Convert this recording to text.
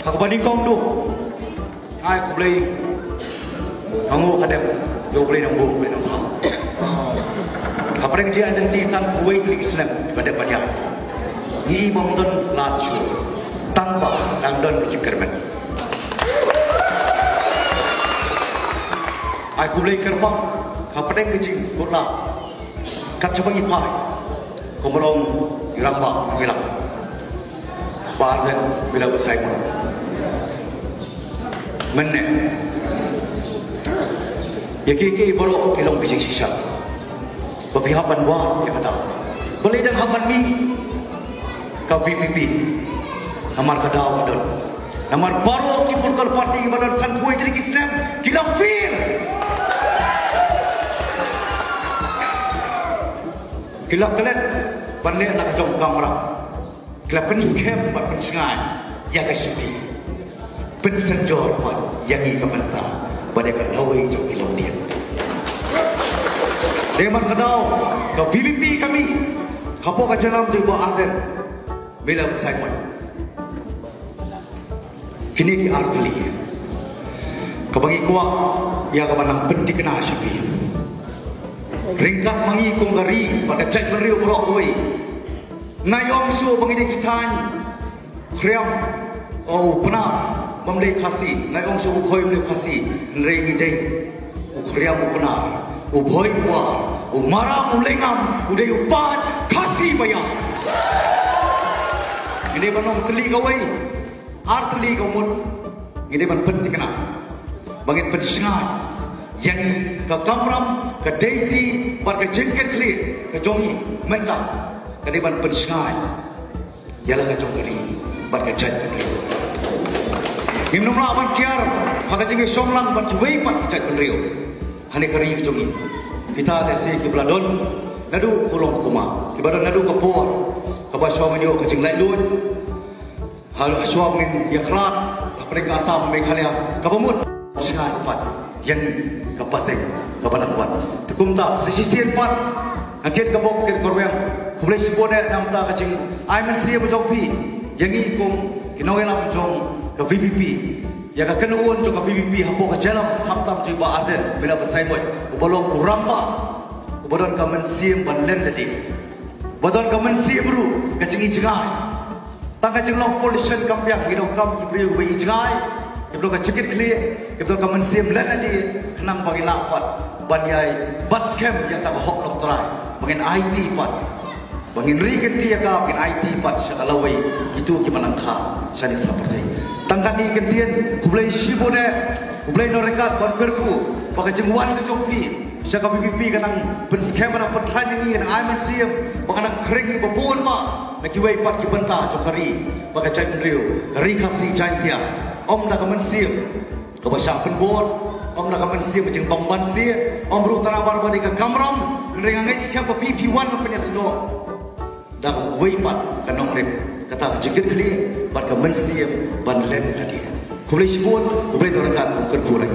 Hak banding kong du. Ai ko boleh kamu kadang do boleh nang buku nang kau. Apa yang dia ada di san kuwait di Islam pada banyak. Ni bangton laju tanpa langdan berjikirman. Ai ko boleh kerbang apa yang kecil kurla. Kat cabang ipai. Komolong iramba bilang. Badan bila besar pun. Mana? Ya kiki baru kilong bising sisa. Berpihapan wah yang ada. Boleh dah hapan mi. Kau VPP. Namar kadau badan. Namar baru kipul kal parti badan san kuih jadi Islam. Kita feel. Kita kelet balik nak jom kamera. Kita penskem buat pensengai. Ya kasupi. Pensenjor pun yang ini kementah pada kelawai jauh kilau dia. Dewan kenal ke VVP kami. Apa ke jalan coba akhir bila besar pun. Kini ki artili. Kebagi kuat yang kemenang penting kena syafi. Ringkat mengikung gari pada cek meriu berok kuih. Ngayong su pengini kitan. Kriam. Oh pernah. Memlei kasih, naik orang suruh koi memlei kasih, rengi deh, ukriam benar, uboi buah, umarah ulengam, udah upan kasih bayar. Ini banong teli kawai, arteli kamun, ini ban penting kena, bangit pensengat, yang ke kamram, ke daisy, bar ke jengkel kli, ke jongi, mentah, ke ban pensengat, jalan ke jongkeri, bar ke jengkel kli. Himnum lawan kiar, hak jengke songlang ban cuai pat cat penrio. Hani kari kejongi. Kita tesi ke Beladon, nadu kolong kuma. Ke Beladon nadu ke Por. Ke Baswa menyo ke jeng lailun. Hal aswa min yakrat, mereka asam Meghalaya. Ke Pemut sangat pat. Yang ke Pateng, ke Banakwan. Tukum tak sisir pat. Angket ke bok ke korweng. Ku boleh sebut nam ta ke jeng ai mensia berjopi. Yang ini kum kinogelam jong ke VPP ya ke kenuun ke VPP hapo ke jalan hamtam tiba aden bila besai buat ubalong uramba ubadon ka mensim ban len tadi badon ka mensim bru ke cengi cengai tang ka jenglong polisian kampiang hidong kam kibriu wi cengai ibro ka cekit kli ibro ka mensim len tadi kenang bagi lapat ban yai bas camp yang tak hok nok terai bangin IT pat bangin riget dia ka bangin IT pat sakalawai gitu ki manangka sani seperti tangkan ni kentian ku boleh sibone ku boleh norekat ban kerku pakai jengwan ke joki syaka PPP kanang penskema na pethan ni kan ai masiem pakanang krengi babon ma maki wei pat ki benta jokari pakai cai riu ri kasi jantia om na kamen siem ke basah penbon om na kamen siem jeng bamban sia om ru tanabar badi ke kamram dengan ngai skema PP1 punya sno dak wei pat kanong rep kata jikit kli bar ka mensiam ban len tadi ku boleh sebut ku boleh dorangkan ku kurang